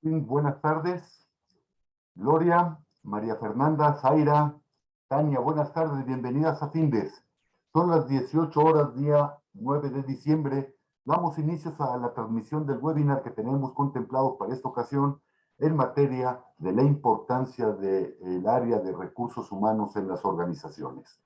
Buenas tardes. Gloria, María Fernanda, Zaira, Tania, buenas tardes, bienvenidas a Findes. Son las 18 horas, día 9 de diciembre. Damos inicios a la transmisión del webinar que tenemos contemplado para esta ocasión en materia de la importancia del área de recursos humanos en las organizaciones.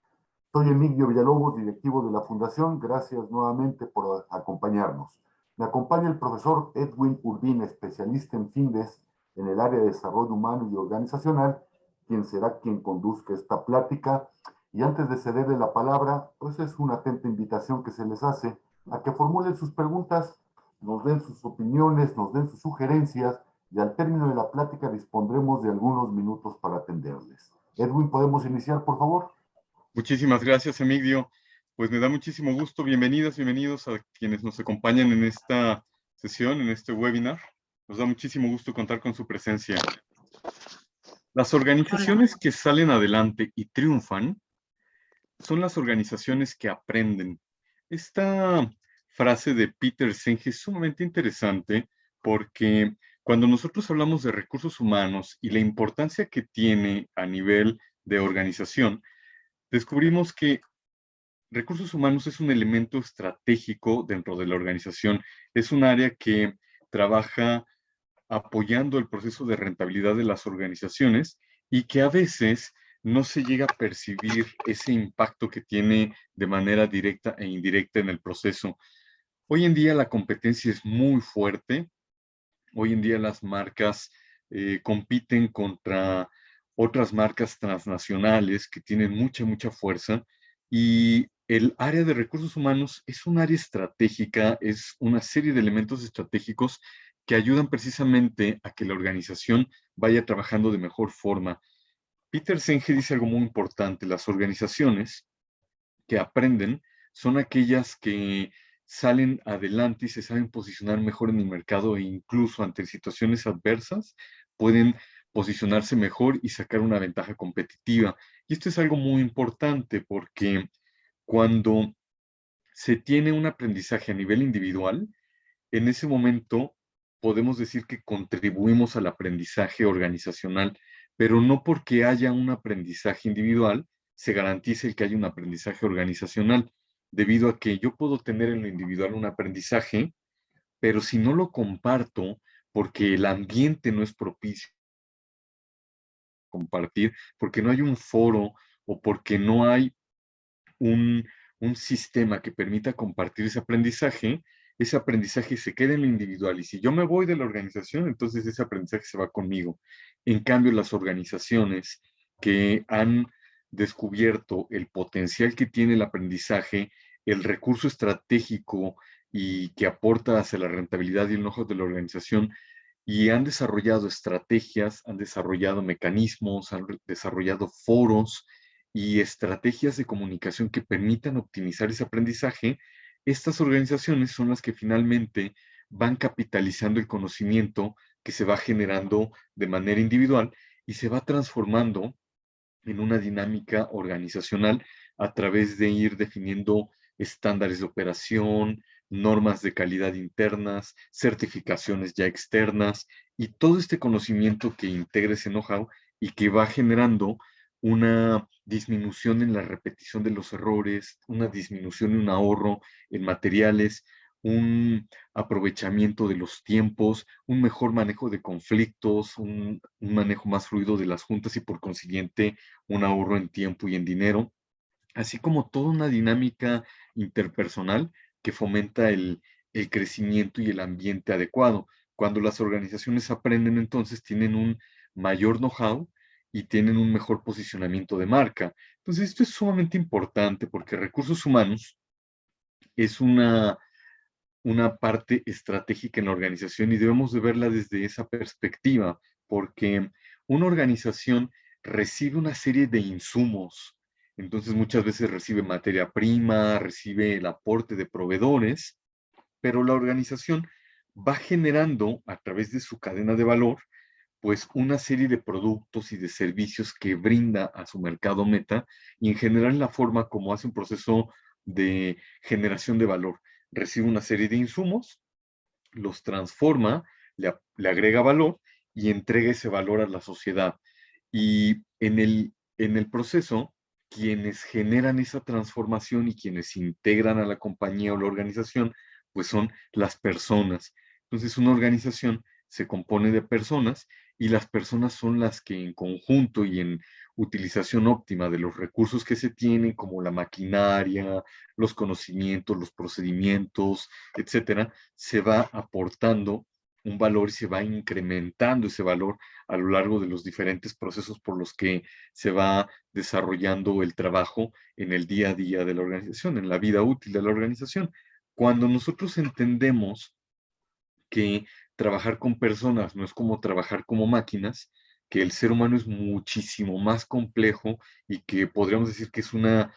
Soy Emilio Villalobos, directivo de la Fundación. Gracias nuevamente por acompañarnos. Me acompaña el profesor Edwin Urbina, especialista en Findes en el área de desarrollo humano y organizacional, quien será quien conduzca esta plática. Y antes de cederle la palabra, pues es una atenta invitación que se les hace a que formulen sus preguntas, nos den sus opiniones, nos den sus sugerencias, y al término de la plática dispondremos de algunos minutos para atenderles. Edwin, ¿podemos iniciar, por favor? Muchísimas gracias, Emilio. Pues me da muchísimo gusto. Bienvenidas, bienvenidos a quienes nos acompañan en esta sesión, en este webinar. Nos da muchísimo gusto contar con su presencia. Las organizaciones que salen adelante y triunfan son las organizaciones que aprenden. Esta frase de Peter Senge es sumamente interesante porque cuando nosotros hablamos de recursos humanos y la importancia que tiene a nivel de organización, descubrimos que recursos humanos es un elemento estratégico dentro de la organización. Es un área que trabaja apoyando el proceso de rentabilidad de las organizaciones y que a veces no se llega a percibir ese impacto que tiene de manera directa e indirecta en el proceso. Hoy en día la competencia es muy fuerte. Hoy en día las marcas compiten contra otras marcas transnacionales que tienen mucha fuerza, y el área de recursos humanos es un área estratégica, es una serie de elementos estratégicos que ayudan precisamente a que la organización vaya trabajando de mejor forma. Peter Senge dice algo muy importante: las organizaciones que aprenden son aquellas que salen adelante y se saben posicionar mejor en el mercado, e incluso ante situaciones adversas pueden posicionarse mejor y sacar una ventaja competitiva. Y esto es algo muy importante porque cuando se tiene un aprendizaje a nivel individual, en ese momento podemos decir que contribuimos al aprendizaje organizacional, pero no porque haya un aprendizaje individual se garantiza el que haya un aprendizaje organizacional, debido a que yo puedo tener en lo individual un aprendizaje, pero si no lo comparto porque el ambiente no es propicio a compartir, porque no hay un foro o porque no hay un, un sistema que permita compartir ese aprendizaje se queda en lo individual. Y si yo me voy de la organización, entonces ese aprendizaje se va conmigo. En cambio, las organizaciones que han descubierto el potencial que tiene el aprendizaje, el recurso estratégico y que aporta hacia la rentabilidad y el know-how de la organización, y han desarrollado estrategias, han desarrollado mecanismos, han desarrollado foros y estrategias de comunicación que permitan optimizar ese aprendizaje. Estas organizaciones son las que finalmente van capitalizando el conocimiento que se va generando de manera individual y se va transformando en una dinámica organizacional a través de ir definiendo estándares de operación, normas de calidad internas, certificaciones ya externas, y todo este conocimiento que integra ese know-how y que va generando una disminución en la repetición de los errores, una disminución y un ahorro en materiales, un aprovechamiento de los tiempos, un mejor manejo de conflictos, un manejo más fluido de las juntas y por consiguiente un ahorro en tiempo y en dinero, así como toda una dinámica interpersonal que fomenta el crecimiento y el ambiente adecuado. Cuando las organizaciones aprenden, entonces tienen un mayor know-how y tienen un mejor posicionamiento de marca. Entonces, esto es sumamente importante porque recursos humanos es una parte estratégica en la organización y debemos de verla desde esa perspectiva, porque una organización recibe una serie de insumos. Entonces muchas veces recibe materia prima, recibe el aporte de proveedores, pero la organización va generando a través de su cadena de valor pues una serie de productos y de servicios que brinda a su mercado meta, y en general la forma como hace un proceso de generación de valor. Recibe una serie de insumos, los transforma, le agrega valor y entrega ese valor a la sociedad. Y en el proceso, quienes generan esa transformación y quienes integran a la compañía o la organización, pues son las personas. Entonces, una organización se compone de personas y las personas son las que en conjunto y en utilización óptima de los recursos que se tienen, como la maquinaria, los conocimientos, los procedimientos, etcétera, se va aportando un valor y se va incrementando ese valor a lo largo de los diferentes procesos por los que se va desarrollando el trabajo en el día a día de la organización, en la vida útil de la organización. Cuando nosotros entendemos que trabajar con personas no es como trabajar como máquinas, que el ser humano es muchísimo más complejo y que podríamos decir que es una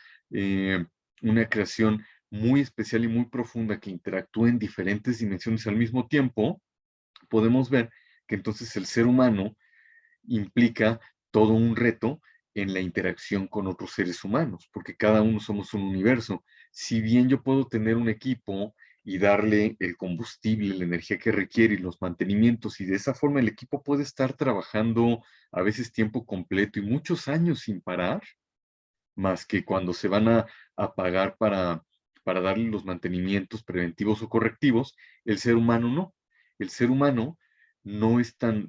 creación muy especial y muy profunda que interactúa en diferentes dimensiones al mismo tiempo, podemos ver que entonces el ser humano implica todo un reto en la interacción con otros seres humanos, porque cada uno somos un universo. Si bien yo puedo tener un equipo y darle el combustible, la energía que requiere y los mantenimientos, y de esa forma el equipo puede estar trabajando a veces tiempo completo y muchos años sin parar, más que cuando se van a pagar para darle los mantenimientos preventivos o correctivos, el ser humano no. El ser humano no es tan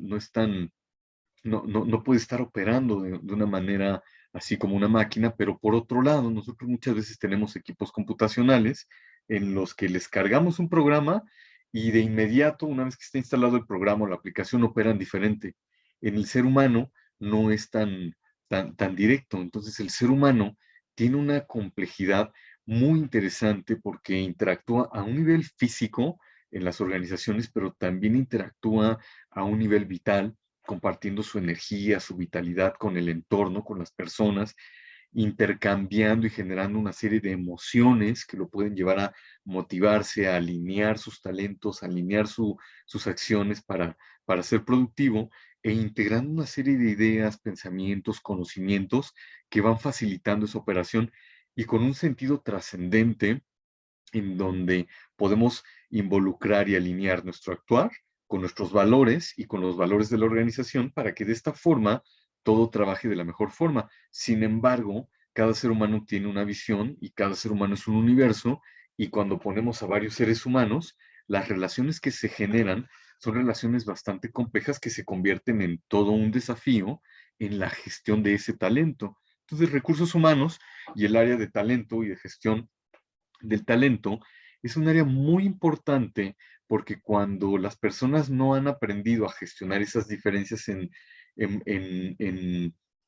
no puede estar operando de una manera así como una máquina, pero por otro lado, nosotros muchas veces tenemos equipos computacionales en los que les cargamos un programa y de inmediato, una vez que está instalado el programa o la aplicación, operan diferente. En el ser humano no es tan directo. Entonces, el ser humano tiene una complejidad muy interesante porque interactúa a un nivel físico en las organizaciones, pero también interactúa a un nivel vital compartiendo su energía, su vitalidad con el entorno, con las personas, intercambiando y generando una serie de emociones que lo pueden llevar a motivarse, a alinear sus talentos, a alinear sus acciones para ser productivo e integrando una serie de ideas, pensamientos, conocimientos que van facilitando esa operación y con un sentido trascendente en donde podemos involucrar y alinear nuestro actuar con nuestros valores y con los valores de la organización para que de esta forma todo trabaje de la mejor forma. Sin embargo, cada ser humano tiene una visión y cada ser humano es un universo y cuando ponemos a varios seres humanos, las relaciones que se generan son relaciones bastante complejas que se convierten en todo un desafío en la gestión de ese talento. Entonces, recursos humanos y el área de talento y de gestión del talento es un área muy importante porque cuando las personas no han aprendido a gestionar esas diferencias en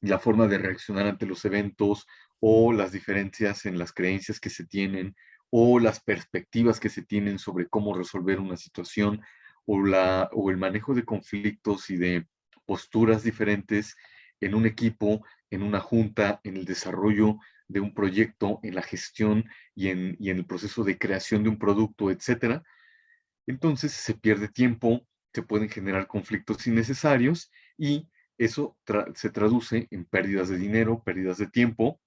la forma de reaccionar ante los eventos o las diferencias en las creencias que se tienen o las perspectivas que se tienen sobre cómo resolver una situación o el manejo de conflictos y de posturas diferentes en un equipo, en una junta, en el desarrollo de un proyecto, en la gestión y en el proceso de creación de un producto, etcétera. Entonces se pierde tiempo, se pueden generar conflictos innecesarios y eso se traduce en pérdidas de dinero, pérdidas de tiempo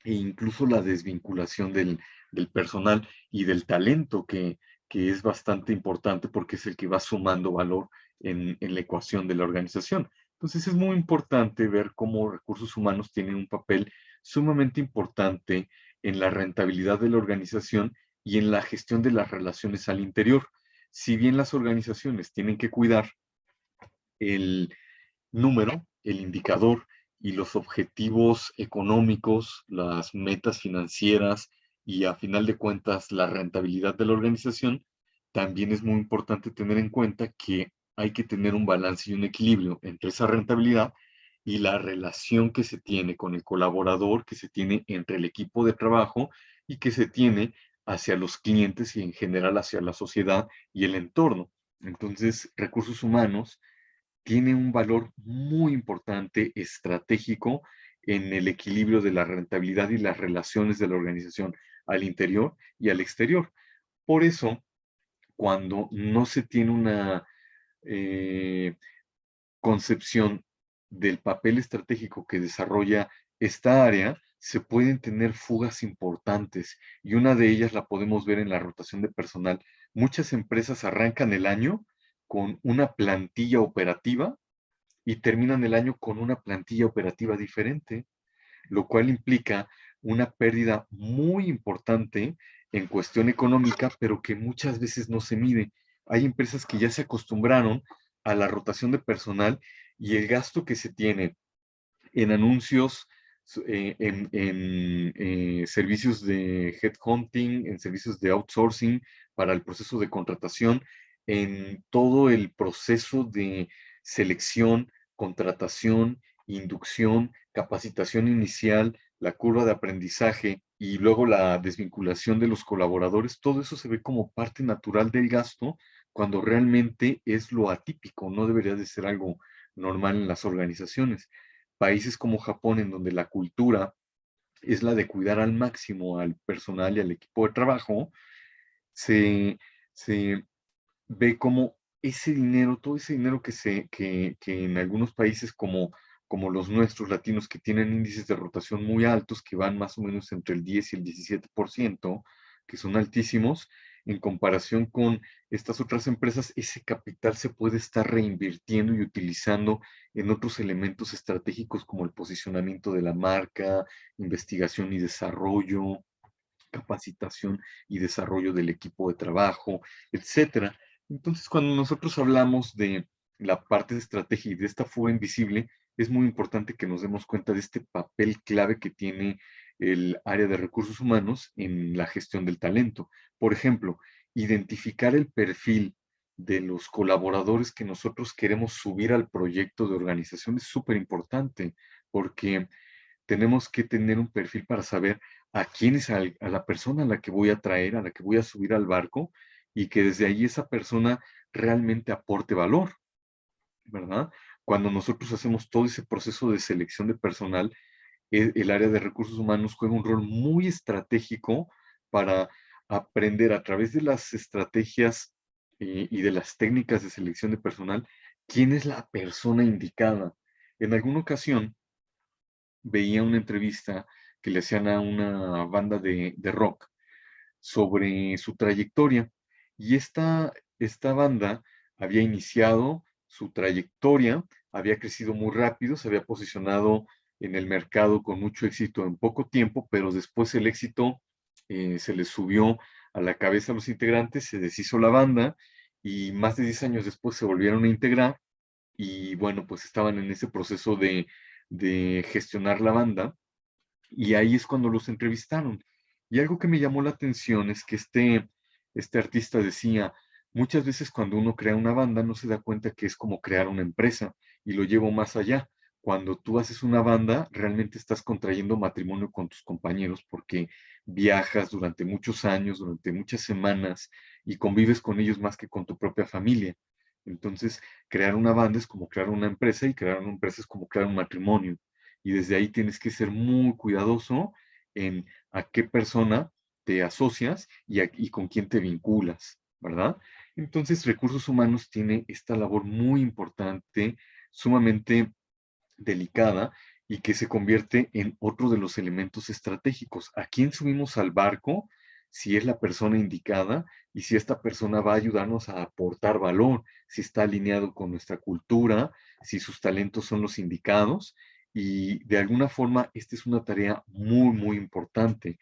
e incluso la desvinculación del personal y del talento que es bastante importante porque es el que va sumando valor en la ecuación de la organización. Entonces es muy importante ver cómo recursos humanos tienen un papel sumamente importante en la rentabilidad de la organización y en la gestión de las relaciones al interior. Si bien las organizaciones tienen que cuidar el número, el indicador y los objetivos económicos, las metas financieras y a final de cuentas la rentabilidad de la organización, también es muy importante tener en cuenta que hay que tener un balance y un equilibrio entre esa rentabilidad y la relación que se tiene con el colaborador, que se tiene entre el equipo de trabajo y que se tiene hacia los clientes y en general hacia la sociedad y el entorno. Entonces, recursos humanos tiene un valor muy importante, estratégico, en el equilibrio de la rentabilidad y las relaciones de la organización al interior y al exterior. Por eso, cuando no se tiene una eh, concepción del papel estratégico que desarrolla esta área, se pueden tener fugas importantes y una de ellas la podemos ver en la rotación de personal. Muchas empresas arrancan el año con una plantilla operativa y terminan el año con una plantilla operativa diferente, lo cual implica una pérdida muy importante en cuestión económica, pero que muchas veces no se mide. Hay empresas que ya se acostumbraron a la rotación de personal y el gasto que se tiene en anuncios, servicios de headhunting, en servicios de outsourcing para el proceso de contratación, en todo el proceso de selección, contratación, inducción, capacitación inicial, la curva de aprendizaje y luego la desvinculación de los colaboradores, todo eso se ve como parte natural del gasto cuando realmente es lo atípico, no debería de ser algo normal en las organizaciones. Países como Japón, en donde la cultura es la de cuidar al máximo al personal y al equipo de trabajo, se, se ve como ese dinero, todo ese dinero que en algunos países como los nuestros latinos, que tienen índices de rotación muy altos, que van más o menos entre el 10 y el 17%, que son altísimos, en comparación con estas otras empresas, ese capital se puede estar reinvirtiendo y utilizando en otros elementos estratégicos como el posicionamiento de la marca, investigación y desarrollo, capacitación y desarrollo del equipo de trabajo, etcétera. Entonces, cuando nosotros hablamos de la parte de estrategia y de esta fuga invisible, es muy importante que nos demos cuenta de este papel clave que tiene el área de recursos humanos en la gestión del talento. Por ejemplo, identificar el perfil de los colaboradores que nosotros queremos subir al proyecto de organización es súper importante, porque tenemos que tener un perfil para saber a quién es a la persona a la que voy a traer, a la que voy a subir al barco, y que desde ahí esa persona realmente aporte valor, ¿verdad? Cuando nosotros hacemos todo ese proceso de selección de personal, el área de recursos humanos juega un rol muy estratégico para aprender a través de las estrategias y de las técnicas de selección de personal quién es la persona indicada. En alguna ocasión, veía una entrevista que le hacían a una banda de rock sobre su trayectoria. Y esta banda había iniciado su trayectoria, había crecido muy rápido, se había posicionado en el mercado con mucho éxito en poco tiempo, pero después el éxito se les subió a la cabeza a los integrantes, se deshizo la banda y más de 10 años después se volvieron a integrar y bueno, pues estaban en ese proceso de gestionar la banda y ahí es cuando los entrevistaron. Y algo que me llamó la atención es que este artista decía, muchas veces cuando uno crea una banda no se da cuenta que es como crear una empresa y lo llevo más allá. Cuando tú haces una banda, realmente estás contrayendo matrimonio con tus compañeros porque viajas durante muchos años, durante muchas semanas y convives con ellos más que con tu propia familia. Entonces, crear una banda es como crear una empresa y crear una empresa es como crear un matrimonio y desde ahí tienes que ser muy cuidadoso en a qué persona te asocias y con quién te vinculas, ¿verdad? Entonces, recursos humanos tiene esta labor muy importante, sumamente delicada y que se convierte en otro de los elementos estratégicos. ¿A quién subimos al barco? Si es la persona indicada y si esta persona va a ayudarnos a aportar valor, si está alineado con nuestra cultura, si sus talentos son los indicados y de alguna forma esta es una tarea muy, muy importante.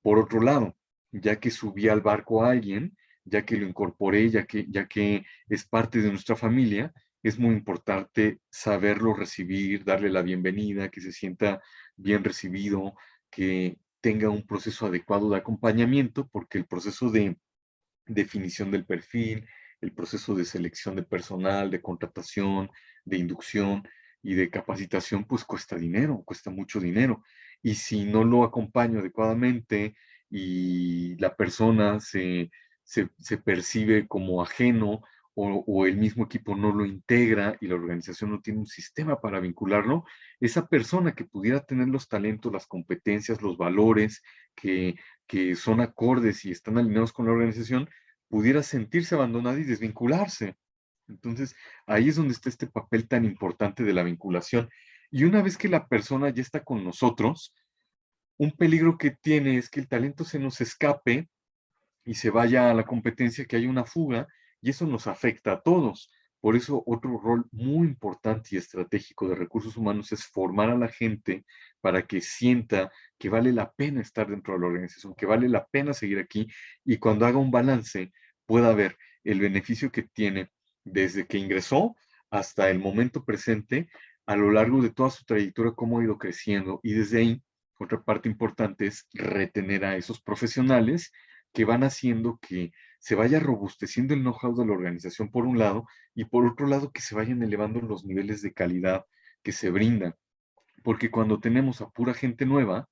Por otro lado, ya que subí al barco a alguien, ya que lo incorporé, ya que es parte de nuestra familia, es muy importante saberlo recibir, darle la bienvenida, que se sienta bien recibido, que tenga un proceso adecuado de acompañamiento, porque el proceso de definición del perfil, el proceso de selección de personal, de contratación, de inducción y de capacitación, pues cuesta dinero, cuesta mucho dinero. Y si no lo acompaño adecuadamente y la persona se percibe como ajeno o el mismo equipo no lo integra y la organización no tiene un sistema para vincularlo, esa persona que pudiera tener los talentos, las competencias, los valores que son acordes y están alineados con la organización, pudiera sentirse abandonada y desvincularse. Entonces, ahí es donde está este papel tan importante de la vinculación. Y una vez que la persona ya está con nosotros, un peligro que tiene es que el talento se nos escape y se vaya a la competencia, que haya una fuga y eso nos afecta a todos. Por eso otro rol muy importante y estratégico de recursos humanos es formar a la gente para que sienta que vale la pena estar dentro de la organización, que vale la pena seguir aquí, y cuando haga un balance pueda ver el beneficio que tiene desde que ingresó hasta el momento presente, a lo largo de toda su trayectoria, cómo ha ido creciendo. Y desde ahí, otra parte importante es retener a esos profesionales que van haciendo que se vaya robusteciendo el know-how de la organización por un lado, y por otro lado que se vayan elevando los niveles de calidad que se brindan. Porque cuando tenemos a pura gente nueva,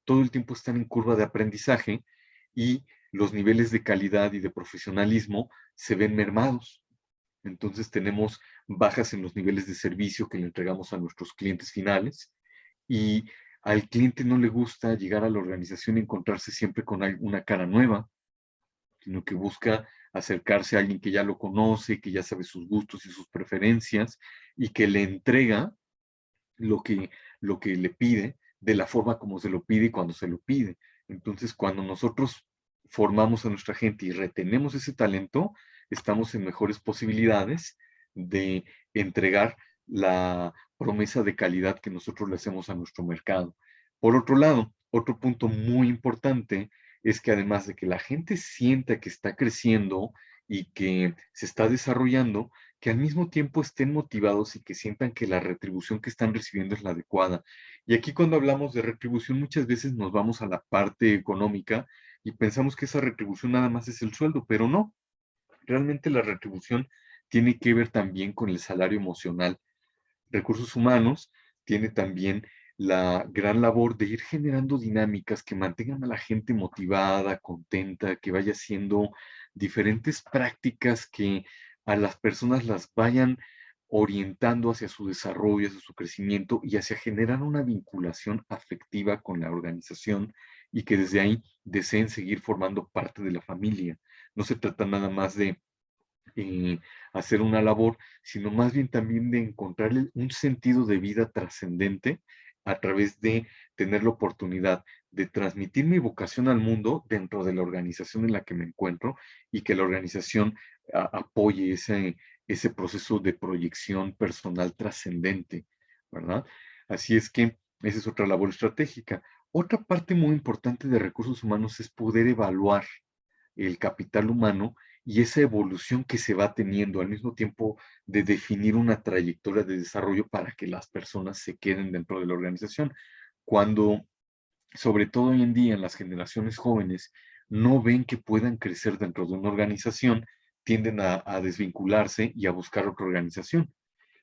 todo el tiempo están en curva de aprendizaje y los niveles de calidad y de profesionalismo se ven mermados. Entonces tenemos bajas en los niveles de servicio que le entregamos a nuestros clientes finales, y al cliente no le gusta llegar a la organización y encontrarse siempre con una cara nueva, sino que busca acercarse a alguien que ya lo conoce, que ya sabe sus gustos y sus preferencias, y que le entrega lo que, lo que le pide, de la forma como se lo pide y cuando se lo pide. Entonces, cuando nosotros formamos a nuestra gente y retenemos ese talento, estamos en mejores posibilidades de entregar la promesa de calidad que nosotros le hacemos a nuestro mercado. Por otro lado, otro punto muy importante es que además de que la gente sienta que está creciendo y que se está desarrollando, que al mismo tiempo estén motivados y que sientan que la retribución que están recibiendo es la adecuada. Y aquí cuando hablamos de retribución, muchas veces nos vamos a la parte económica y pensamos que esa retribución nada más es el sueldo, pero no. Realmente la retribución tiene que ver también con el salario emocional. Recursos humanos tiene también la gran labor de ir generando dinámicas que mantengan a la gente motivada, contenta, que vaya haciendo diferentes prácticas que a las personas las vayan orientando hacia su desarrollo, hacia su crecimiento y hacia generar una vinculación afectiva con la organización, y que desde ahí deseen seguir formando parte de la familia. No se trata nada más de hacer una labor, sino más bien también de encontrarle un sentido de vida trascendente a través de tener la oportunidad de transmitir mi vocación al mundo dentro de la organización en la que me encuentro, y que la organización apoye ese proceso de proyección personal trascendente, ¿verdad? Así es que esa es otra labor estratégica. Otra parte muy importante de recursos humanos es poder evaluar el capital humano y esa evolución que se va teniendo, al mismo tiempo de definir una trayectoria de desarrollo para que las personas se queden dentro de la organización. Cuando, sobre todo hoy en día, en las generaciones jóvenes, no ven que puedan crecer dentro de una organización, tienden a desvincularse y a buscar otra organización.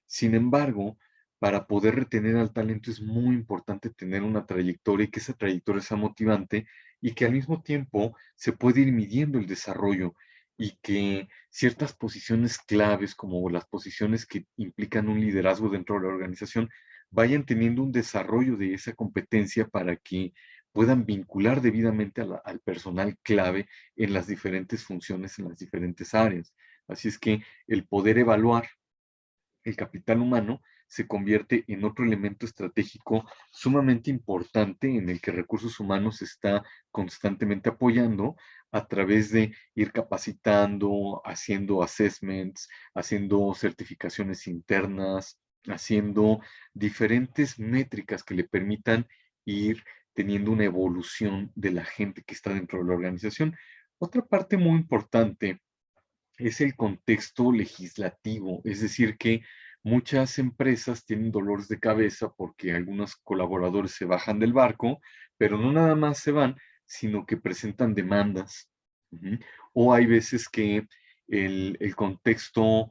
Sin embargo, para poder retener al talento es muy importante tener una trayectoria, y que esa trayectoria sea motivante, y que al mismo tiempo se puede ir midiendo el desarrollo, y que ciertas posiciones claves, como las posiciones que implican un liderazgo dentro de la organización, vayan teniendo un desarrollo de esa competencia para que puedan vincular debidamente al personal clave en las diferentes funciones, en las diferentes áreas. Así es que el poder evaluar el capital humano se convierte en otro elemento estratégico sumamente importante, en el que recursos humanos está constantemente apoyando a través de ir capacitando, haciendo assessments, haciendo certificaciones internas, haciendo diferentes métricas que le permitan ir teniendo una evolución de la gente que está dentro de la organización. Otra parte muy importante es el contexto legislativo, es decir, que muchas empresas tienen dolores de cabeza porque algunos colaboradores se bajan del barco, pero no nada más se van, sino que presentan demandas. Ujú. O hay veces que el contexto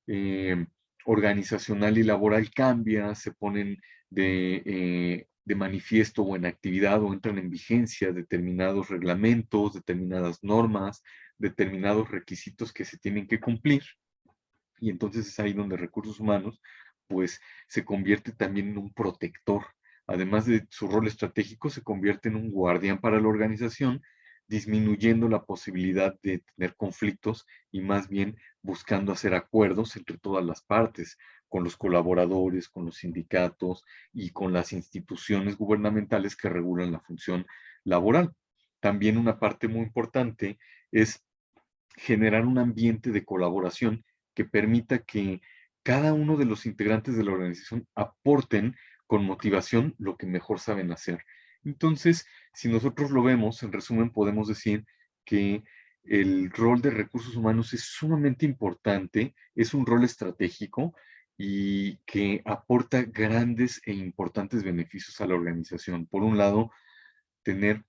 eh, organizacional y laboral cambia, se ponen de manifiesto o en actividad, o entran en vigencia determinados reglamentos, determinadas normas, determinados requisitos que se tienen que cumplir, y entonces es ahí donde recursos humanos pues se convierte también en un protector. Además de su rol estratégico, se convierte en un guardián para la organización, disminuyendo la posibilidad de tener conflictos y más bien buscando hacer acuerdos entre todas las partes, con los colaboradores, con los sindicatos y con las instituciones gubernamentales que regulan la función laboral. También una parte muy importante es generar un ambiente de colaboración que permita que cada uno de los integrantes de la organización aporten con motivación lo que mejor saben hacer. Entonces, si nosotros lo vemos, en resumen, podemos decir que el rol de recursos humanos es sumamente importante, es un rol estratégico y que aporta grandes e importantes beneficios a la organización. Por un lado, tener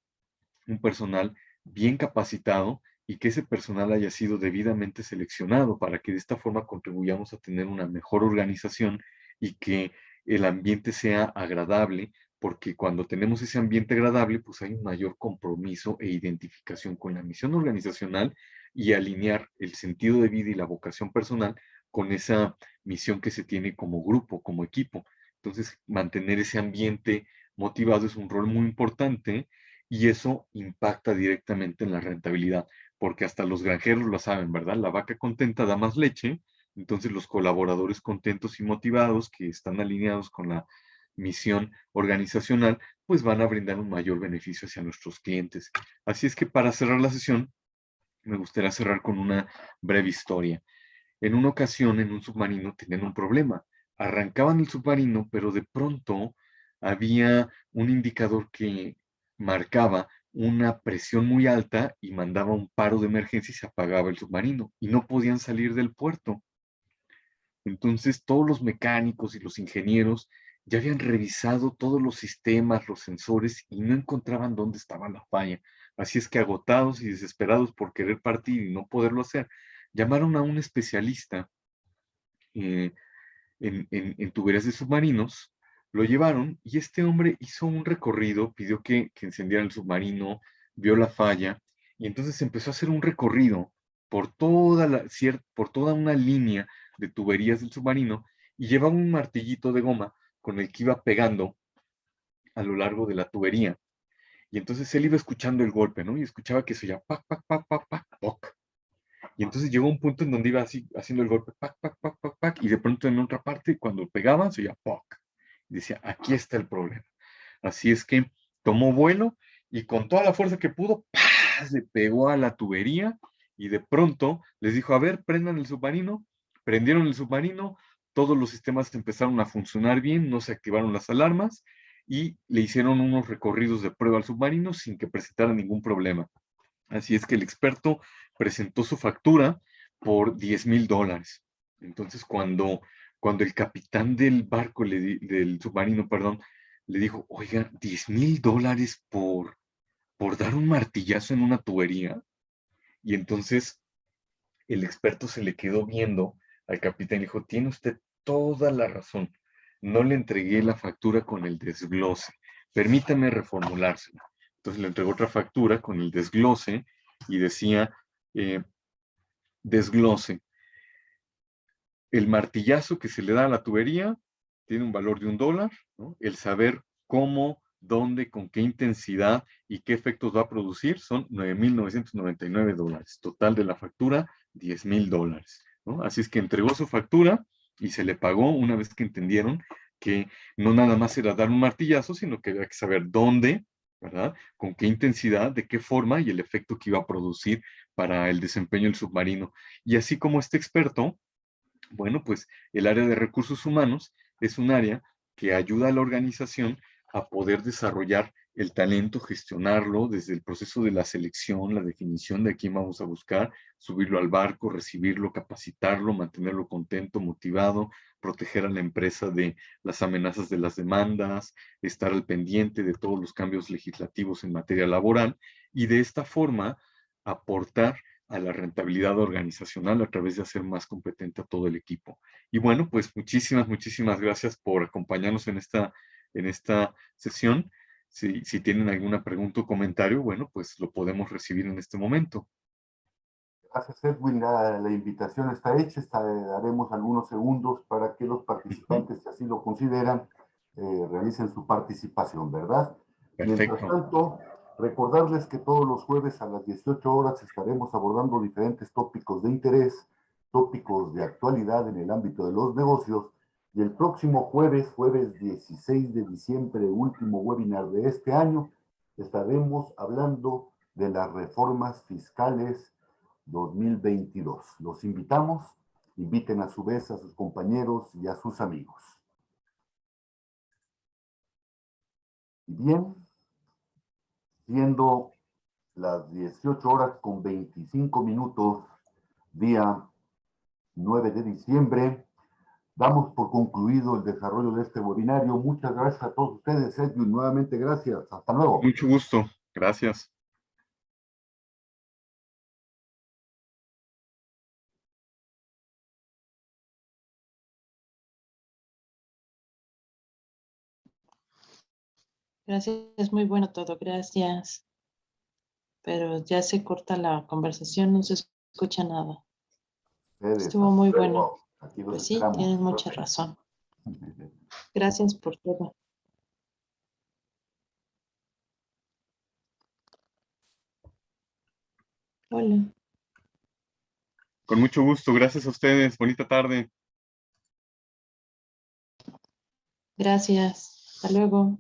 un personal bien capacitado y que ese personal haya sido debidamente seleccionado para que de esta forma contribuyamos a tener una mejor organización y que el ambiente sea agradable, porque cuando tenemos ese ambiente agradable, pues hay un mayor compromiso e identificación con la misión organizacional y alinear el sentido de vida y la vocación personal con esa misión que se tiene como grupo, como equipo. Entonces, mantener ese ambiente motivado es un rol muy importante y eso impacta directamente en la rentabilidad, porque hasta los granjeros lo saben, ¿verdad? La vaca contenta da más leche, entonces los colaboradores contentos y motivados que están alineados con la misión organizacional, pues van a brindar un mayor beneficio hacia nuestros clientes. Así es que para cerrar la sesión, me gustaría cerrar con una breve historia. En una ocasión, en un submarino, tenían un problema. Arrancaban el submarino, pero de pronto había un indicador que marcaba una presión muy alta y mandaba un paro de emergencia y se apagaba el submarino y no podían salir del puerto. Entonces, todos los mecánicos y los ingenieros ya habían revisado todos los sistemas, los sensores y no encontraban dónde estaba la falla. Así es que agotados y desesperados por querer partir y no poderlo hacer, llamaron a un especialista eh, en tuberías de submarinos, lo llevaron y este hombre hizo un recorrido, pidió que encendieran el submarino, vio la falla y entonces empezó a hacer un recorrido por toda una línea de tuberías del submarino y llevaba un martillito de goma con el que iba pegando a lo largo de la tubería. Y entonces él iba escuchando el golpe, ¿no? Y escuchaba que se oía pac, pac, pac, pac, pac, poc. Y entonces llegó un punto en donde iba así, haciendo el golpe, pac, pac, pac, pac, pac, y de pronto en otra parte, cuando pegaban, se oía poc. Y decía, aquí está el problema. Así es que tomó vuelo y con toda la fuerza que pudo, ¡pah!, le pegó a la tubería y de pronto les dijo, a ver, prendan el submarino. Prendieron el submarino, todos los sistemas empezaron a funcionar bien, no se activaron las alarmas y le hicieron unos recorridos de prueba al submarino sin que presentara ningún problema. Así es que el experto presentó su factura por $10,000. Entonces, cuando el capitán del barco, del submarino, perdón, le dijo, oiga, $10,000 por dar un martillazo en una tubería. Y entonces el experto se le quedó viendo al capitán y dijo, tiene usted toda la razón. No le entregué la factura con el desglose. Permítame reformulársela. Entonces le entregó otra factura con el desglose y decía, eh, desglose, el martillazo que se le da a la tubería tiene un valor de $1, ¿no? El saber cómo, dónde, con qué intensidad y qué efectos va a producir son $9,999. Total de la factura, $10,000, ¿no? Así es que entregó su factura y se le pagó una vez que entendieron que no nada más era dar un martillazo, sino que había que saber dónde, ¿verdad? Con qué intensidad, de qué forma y el efecto que iba a producir para el desempeño del submarino. Y así como este experto, bueno, pues el área de recursos humanos es un área que ayuda a la organización a poder desarrollar el talento, gestionarlo desde el proceso de la selección, la definición de a quién vamos a buscar, subirlo al barco, recibirlo, capacitarlo, mantenerlo contento, motivado, proteger a la empresa de las amenazas de las demandas, estar al pendiente de todos los cambios legislativos en materia laboral y de esta forma aportar a la rentabilidad organizacional a través de hacer más competente a todo el equipo. Y bueno, pues muchísimas gracias por acompañarnos en esta sesión. Si tienen alguna pregunta o comentario, bueno, pues lo podemos recibir en este momento. Gracias, Edwin. La invitación está hecha. Daremos algunos segundos para que los participantes, si así lo consideran, realicen su participación, ¿verdad? Mientras Perfecto. tanto, recordarles que todos los jueves a las 18 horas estaremos abordando diferentes tópicos de interés, tópicos de actualidad en el ámbito de los negocios. Y el próximo jueves 16 de diciembre, último webinar de este año, estaremos hablando de las reformas fiscales 2022. Los invitamos, inviten a su vez a sus compañeros y a sus amigos. Bien, siendo las 18 horas con 25 minutos, día 9 de diciembre, damos por concluido el desarrollo de este webinario. Muchas gracias a todos ustedes, Edwin, nuevamente gracias. Hasta luego. Mucho gusto. Gracias. Gracias, es muy bueno todo, gracias. Pero ya se corta la conversación, no se escucha nada. Ustedes, Estuvo muy hasta luego. bueno. Aquí los Pues sí, esperamos. tienes mucha razón. Gracias por todo. Hola. Con mucho gusto. Gracias a ustedes. Bonita tarde. Gracias. Hasta luego.